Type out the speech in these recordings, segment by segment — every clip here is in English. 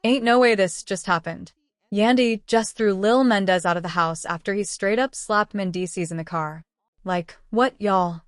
Ain't no way this just happened. Yandy just threw Lil Mendes out of the house after he straight up slapped Mendeecees in the car. Like, what, y'all?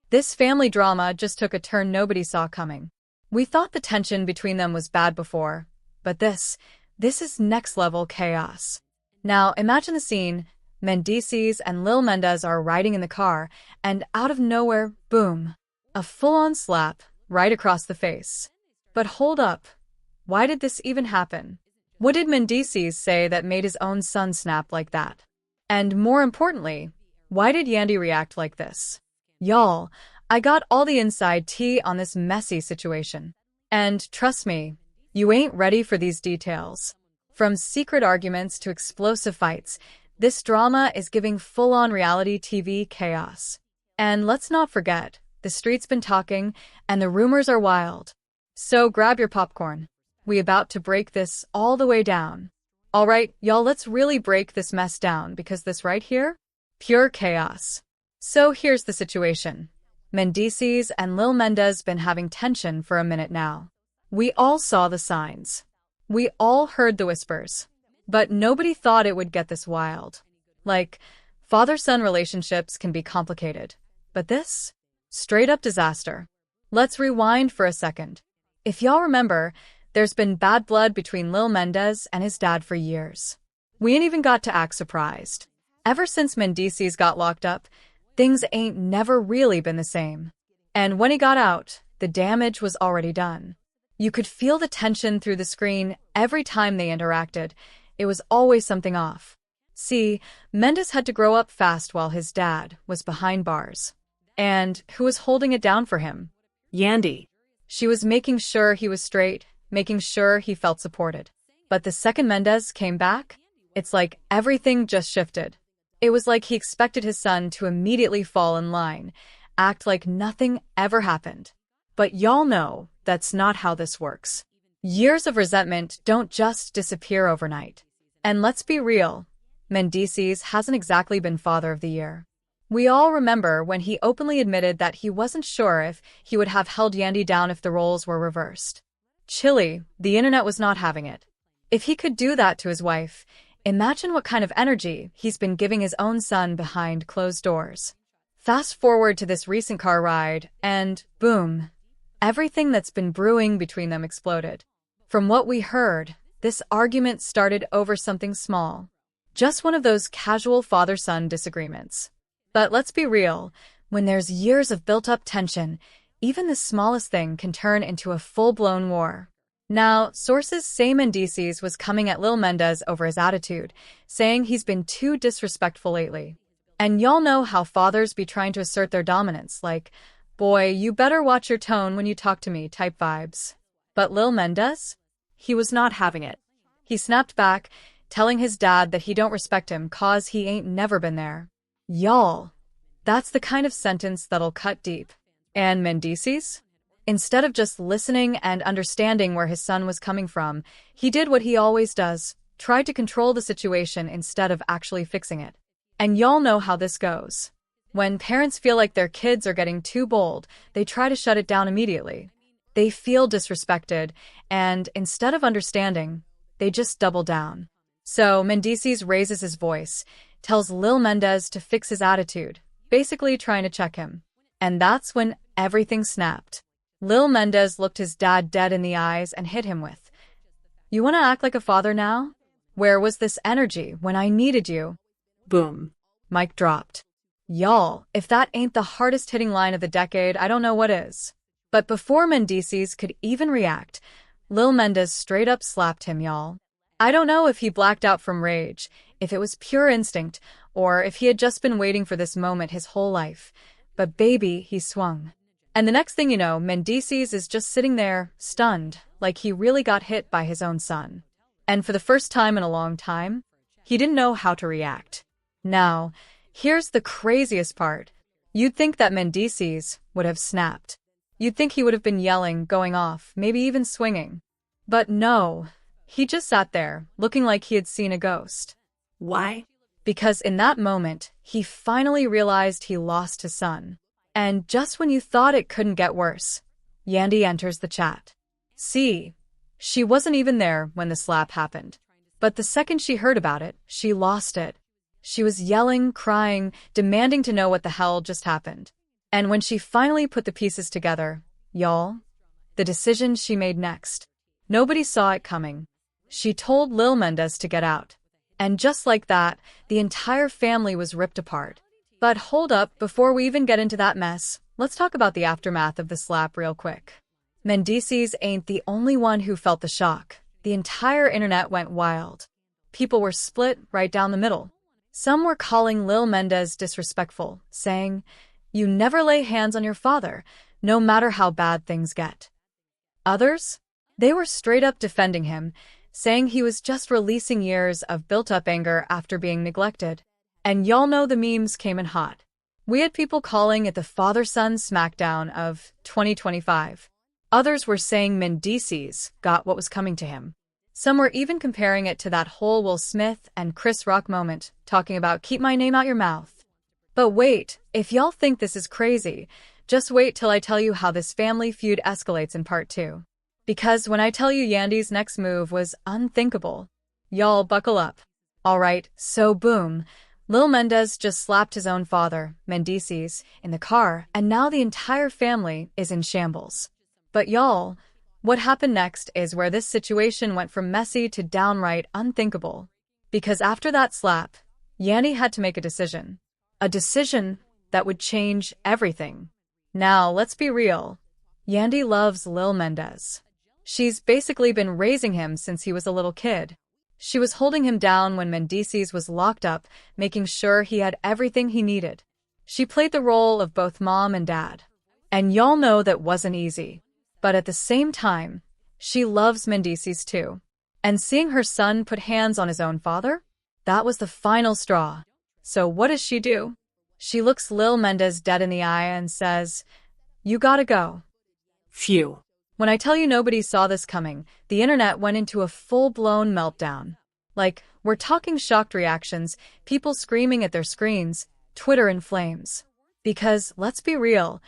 This family drama just took a turn nobody saw coming. We thought the tension between them was bad before, but this is next level chaos. Now, imagine the scene. Mendeecees and Lil Mendes are riding in the car, and out of nowhere, boom, a full-on slap right across the face. But hold up. Why did this even happen? What did Mendeecees say that made his own son snap like that? And more importantly, why did Yandy react like this? Y'all, I got all the inside tea on this messy situation. And trust me, you ain't ready for these details. From secret arguments to explosive fights, this drama is giving full-on reality TV chaos. And let's not forget, the street's been talking, and the rumors are wild. So grab your popcorn. We about to break this all the way down. Alright, y'all, let's really break this mess down because this right here? Pure chaos. So here's the situation. Mendeecees and Lil Mendes been having tension for a minute now. We all saw the signs. We all heard the whispers. But nobody thought it would get this wild. Like, father-son relationships can be complicated. But this? Straight up disaster. Let's rewind for a second. If y'all remember, there's been bad blood between Lil Mendes and his dad for years. We ain't even got to act surprised. Ever since Mendeecees got locked up, things ain't never really been the same. And when he got out, the damage was already done. You could feel the tension through the screen every time they interacted. It was always something off. See, Mendes had to grow up fast while his dad was behind bars. And who was holding it down for him? Yandy. She was making sure he was straight, making sure he felt supported. But the second Mendes came back, it's like everything just shifted. It was like he expected his son to immediately fall in line, act like nothing ever happened. But y'all know that's not how this works. Years of resentment don't just disappear overnight. And let's be real, Mendeecees hasn't exactly been Father of the Year. We all remember when he openly admitted that he wasn't sure if he would have held Yandy down if the roles were reversed. Chilly, the internet was not having it. If he could do that to his wife, imagine what kind of energy he's been giving his own son behind closed doors. Fast forward to this recent car ride, and boom, everything that's been brewing between them exploded. From what we heard, this argument started over something small. Just one of those casual father-son disagreements. But let's be real, when there's years of built-up tension, even the smallest thing can turn into a full-blown war. Now, sources say Mendeecees was coming at Lil Mendes over his attitude, saying he's been too disrespectful lately. And y'all know how fathers be trying to assert their dominance, like, boy, you better watch your tone when you talk to me type vibes. But Lil Mendes? He was not having it. He snapped back, telling his dad that he don't respect him 'cause he ain't never been there. Y'all, that's the kind of sentence that'll cut deep. And Mendeecees? Instead of just listening and understanding where his son was coming from, he did what he always does, tried to control the situation instead of actually fixing it. And y'all know how this goes. When parents feel like their kids are getting too bold, they try to shut it down immediately. They feel disrespected, and instead of understanding, they just double down. So Mendeecees raises his voice, tells Lil Mendes to fix his attitude, basically trying to check him. And that's when everything snapped. Lil Mendes looked his dad dead in the eyes and hit him with, "You want to act like a father now? Where was this energy when I needed you?" Boom. Mic dropped. Y'all, if that ain't the hardest hitting line of the decade, I don't know what is. But before Mendeecees could even react, Lil Mendes straight up slapped him, y'all. I don't know if he blacked out from rage, if it was pure instinct, or if he had just been waiting for this moment his whole life. But baby, he swung. And the next thing you know, Mendeecees is just sitting there, stunned, like he really got hit by his own son. And for the first time in a long time, he didn't know how to react. Now, here's the craziest part. You'd think that Mendeecees would have snapped. You'd think he would have been yelling, going off, maybe even swinging. But no, he just sat there, looking like he had seen a ghost. Why? Because in that moment, he finally realized he lost his son. And just when you thought it couldn't get worse, Yandy enters the chat. See, She wasn't even there when the slap happened. But the second she heard about it, she lost it. She was yelling, crying, demanding to know what the hell just happened. And when she finally put the pieces together, y'all, the decision she made next. Nobody saw it coming. She told Lil Mendes to get out. And just like that, the entire family was ripped apart. But hold up, before we even get into that mess, let's talk about the aftermath of the slap real quick. Mendeecees ain't the only one who felt the shock. The entire internet went wild. People were split right down the middle. Some were calling Lil Mendes disrespectful, saying, "You never lay hands on your father, no matter how bad things get." Others? They were straight up defending him, saying he was just releasing years of built-up anger after being neglected. And y'all know the memes came in hot. We had people calling it the father-son smackdown of 2025. Others were saying Mendeecees got what was coming to him. Some were even comparing it to that whole Will Smith and Chris Rock moment, talking about keep my name out your mouth. But wait, if y'all think this is crazy, just wait till I tell you how this family feud escalates in part 2. Because when I tell you Yandy's next move was unthinkable, y'all buckle up. Alright, so boom, Lil Mendes just slapped his own father, Mendeecees, in the car, and now the entire family is in shambles. But y'all, what happened next is where this situation went from messy to downright unthinkable. Because after that slap, Yandy had to make a decision. A decision that would change everything. Now, let's be real. Yandy loves Lil Mendes. She's basically been raising him since he was a little kid. She was holding him down when Mendeecees was locked up, making sure he had everything he needed. She played the role of both mom and dad. And y'all know that wasn't easy. But at the same time, she loves Mendeecees too. And seeing her son put hands on his own father? That was the final straw. So what does she do? She looks Lil Mendes dead in the eye and says, "You gotta go." Phew. When I tell you nobody saw this coming, the internet went into a full-blown meltdown. Like, we're talking shocked reactions, people screaming at their screens, Twitter in flames. Because, let's be real,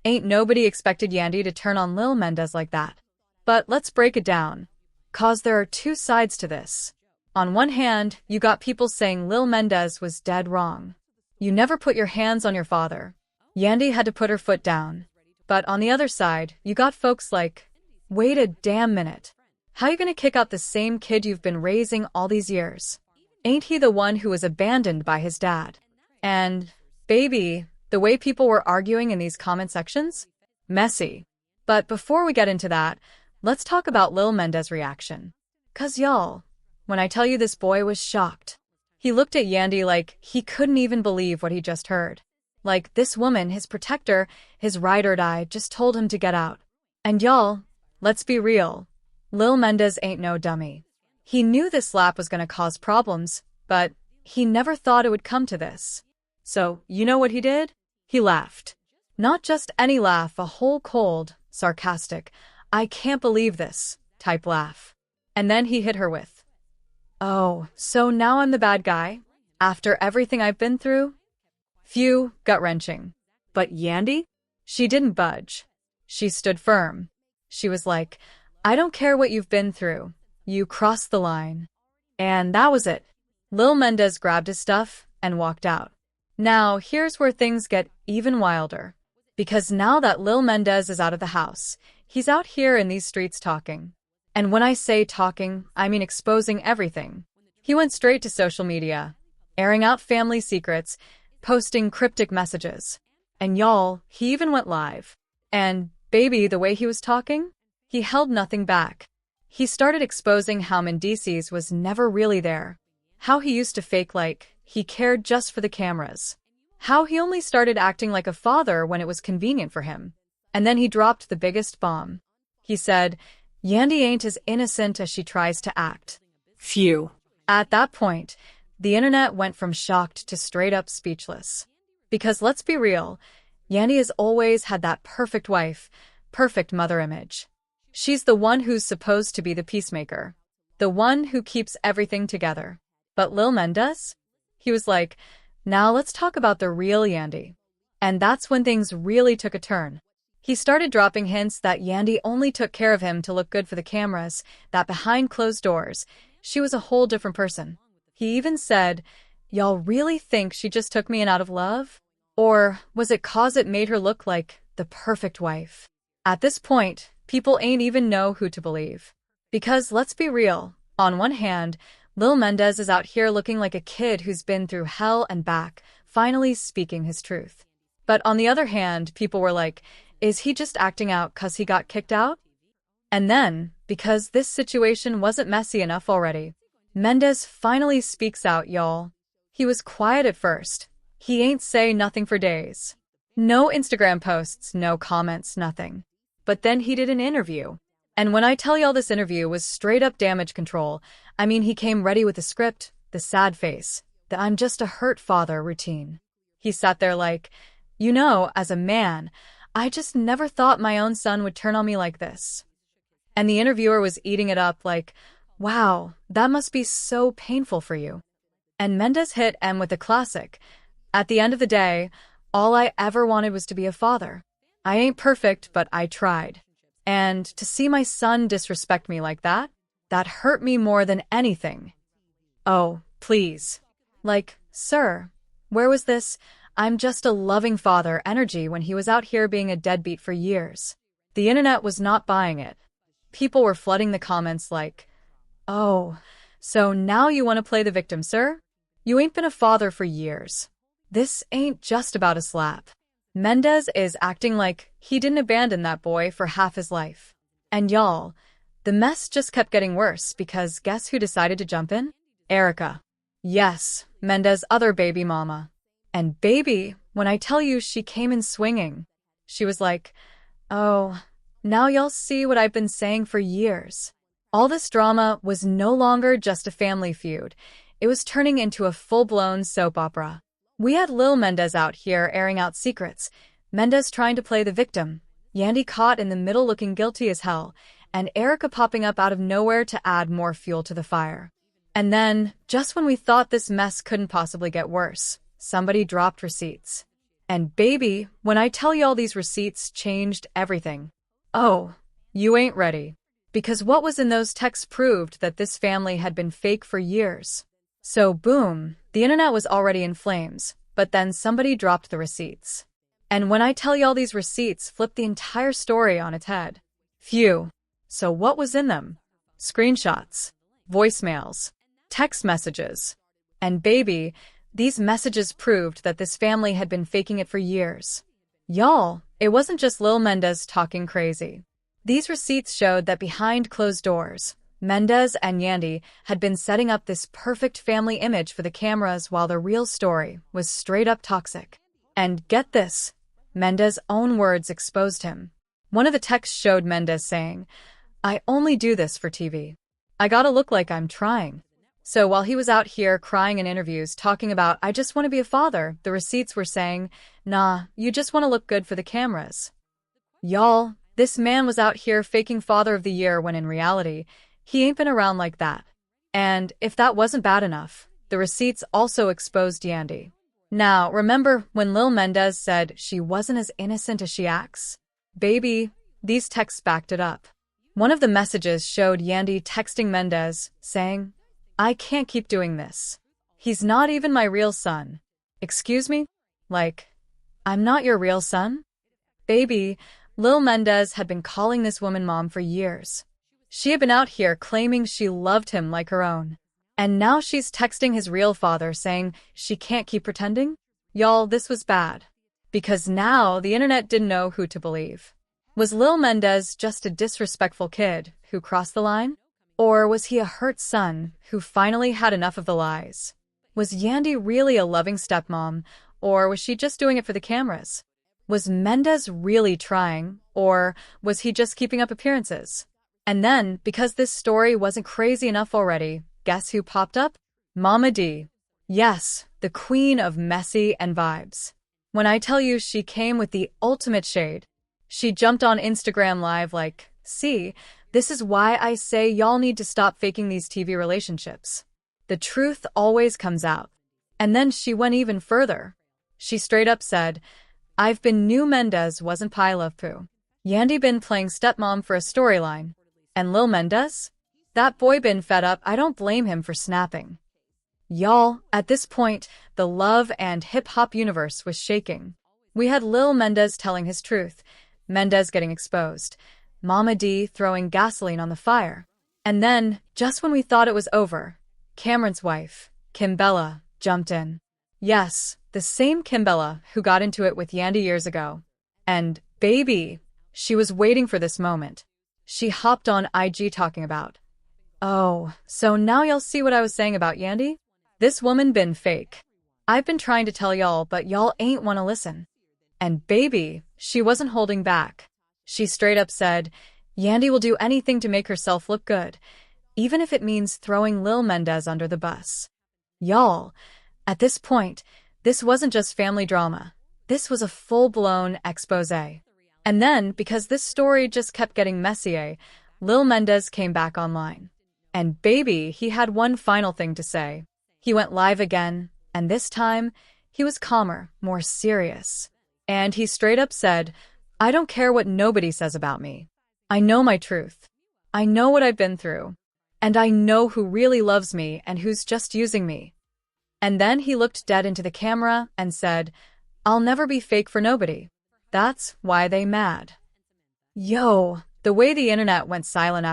ain't nobody expected Yandy to turn on Lil Mendes like that. But let's break it down. 'Cause there are two sides to this. On one hand, you got people saying Lil Mendes was dead wrong. You never put your hands on your father. Yandy had to put her foot down. But on the other side, you got folks like, wait a damn minute. How you gonna kick out the same kid you've been raising all these years? Ain't he the one who was abandoned by his dad? And, baby, the way people were arguing in these comment sections? Messy. But before we get into that, let's talk about Lil Mendes' reaction. 'Cause y'all, when I tell you this boy was shocked. He looked at Yandy like he couldn't even believe what he just heard. Like, this woman, his protector, his ride or die, just told him to get out. And y'all, let's be real. Lil Mendes ain't no dummy. He knew this slap was gonna cause problems, but he never thought it would come to this. So, you know what he did? He laughed. Not just any laugh, a whole cold, sarcastic, "I can't believe this" type laugh. And then he hit her with, "Oh, so now I'm the bad guy? After everything I've been through?" Phew, gut-wrenching. But Yandy? She didn't budge. She stood firm. She was like, "I don't care what you've been through. You crossed the line." And that was it. Lil Mendes grabbed his stuff and walked out. Now, here's where things get even wilder. Because now that Lil Mendes is out of the house, he's out here in these streets talking. And when I say talking, I mean exposing everything. He went straight to social media, airing out family secrets, posting cryptic messages. And y'all, he even went live. And, baby, the way he was talking? He held nothing back. He started exposing how Mendeecees was never really there. How he used to fake like he cared just for the cameras. How he only started acting like a father when it was convenient for him. And then he dropped the biggest bomb. He said, Yandy ain't as innocent as she tries to act. Phew. At that point, the internet went from shocked to straight up speechless. Because let's be real, Yandy has always had that perfect wife, perfect mother image. She's the one who's supposed to be the peacemaker. The one who keeps everything together. But Lil Mendes? He was like, now let's talk about the real Yandy. And that's when things really took a turn. He started dropping hints that Yandy only took care of him to look good for the cameras, that behind closed doors, she was a whole different person. He even said, "Y'all really think she just took me in out of love? Or was it 'cause it made her look like the perfect wife?" At this point, people ain't even know who to believe. Because let's be real, on one hand, Lil Mendes is out here looking like a kid who's been through hell and back, finally speaking his truth. But on the other hand, people were like, is he just acting out 'cause he got kicked out? And then, because this situation wasn't messy enough already, Mendes finally speaks out, y'all. He was quiet at first. He ain't say nothing for days. No Instagram posts, no comments, nothing. But then he did an interview. And when I tell y'all this interview was straight up damage control, I mean he came ready with the script, the sad face, the "I'm just a hurt father" routine. He sat there like, as a man, I just never thought my own son would turn on me like this. And the interviewer was eating it up like, wow, that must be so painful for you. And Mendes hit M with a classic. At the end of the day, all I ever wanted was to be a father. I ain't perfect, but I tried. And to see my son disrespect me like that hurt me more than anything. Oh, please. Like, sir, where was this "I'm just a loving father" energy when he was out here being a deadbeat for years? The internet was not buying it. People were flooding the comments like, oh, so now you want to play the victim, sir? You ain't been a father for years. This ain't just about a slap. Mendes is acting like he didn't abandon that boy for half his life. And y'all, the mess just kept getting worse because guess who decided to jump in? Erica. Yes, Mendes' other baby mama. And baby, when I tell you she came in swinging, she was like, oh, now y'all see what I've been saying for years. All this drama was no longer just a family feud. It was turning into a full-blown soap opera. We had Lil Mendes out here airing out secrets, Mendes trying to play the victim, Yandy caught in the middle looking guilty as hell, and Erica popping up out of nowhere to add more fuel to the fire. And then, just when we thought this mess couldn't possibly get worse, somebody dropped receipts. And baby, when I tell y'all these receipts changed everything. Oh, you ain't ready. Because what was in those texts proved that this family had been fake for years. So boom, the internet was already in flames, but then somebody dropped the receipts. And when I tell y'all these receipts flipped the entire story on its head. Phew. So what was in them? Screenshots, voicemails, text messages. And baby, these messages proved that this family had been faking it for years. Y'all, it wasn't just Lil Mendes talking crazy. These receipts showed that behind closed doors, Mendes and Yandy had been setting up this perfect family image for the cameras while the real story was straight up toxic. And get this, Mendes' own words exposed him. One of the texts showed Mendes saying, "I only do this for TV. I gotta look like I'm trying." So while he was out here crying in interviews talking about, "I just want to be a father," the receipts were saying, "Nah, you just want to look good for the cameras." Y'all, this man was out here faking Father of the Year when in reality, he ain't been around like that. And if that wasn't bad enough, the receipts also exposed Yandy. Now, remember when Lil Mendes said she wasn't as innocent as she acts? Baby, these texts backed it up. One of the messages showed Yandy texting Mendes, saying, "I can't keep doing this. He's not even my real son." Excuse me? Like, I'm not your real son? Baby, Lil Mendes had been calling this woman mom for years. She had been out here claiming she loved him like her own. And now she's texting his real father saying she can't keep pretending? Y'all, this was bad. Because now the internet didn't know who to believe. Was Lil Mendes just a disrespectful kid who crossed the line? Or was he a hurt son who finally had enough of the lies? Was Yandy really a loving stepmom, or was she just doing it for the cameras? Was Mendes really trying, or was he just keeping up appearances? And then, because this story wasn't crazy enough already, guess who popped up? Mama D. Yes, the queen of messy and vibes. When I tell you she came with the ultimate shade, she jumped on Instagram Live like, "See, this is why I say y'all need to stop faking these TV relationships. The truth always comes out." And then she went even further. She straight up said, "I've been knew Mendes wasn't pie love poo. Yandy been playing stepmom for a storyline. And Lil Mendes? That boy been fed up. I don't blame him for snapping. Y'all, at this point, the love and hip-hop universe was shaking. We had Lil Mendes telling his truth, Mendes getting exposed, Mama D throwing gasoline on the fire. And then, just when we thought it was over, Cameron's wife, Kimbella, jumped in. Yes, the same Kimbella who got into it with Yandy years ago. And, baby, she was waiting for this moment. She hopped on IG talking about, "Oh, so now y'all see what I was saying about Yandy? This woman been fake. I've been trying to tell y'all, but y'all ain't wanna listen." And baby, she wasn't holding back. She straight up said, Yandy will do anything to make herself look good, even if it means throwing Lil Mendes under the bus. Y'all, at this point, this wasn't just family drama. This was a full-blown exposé. And then, because this story just kept getting messier, Lil Mendes came back online. And baby, he had one final thing to say. He went live again, and this time, he was calmer, more serious. And he straight up said, "I don't care what nobody says about me. I know my truth. I know what I've been through. And I know who really loves me and who's just using me." And then he looked dead into the camera and said, "I'll never be fake for nobody. That's why they mad." Yo, the way the internet went silent after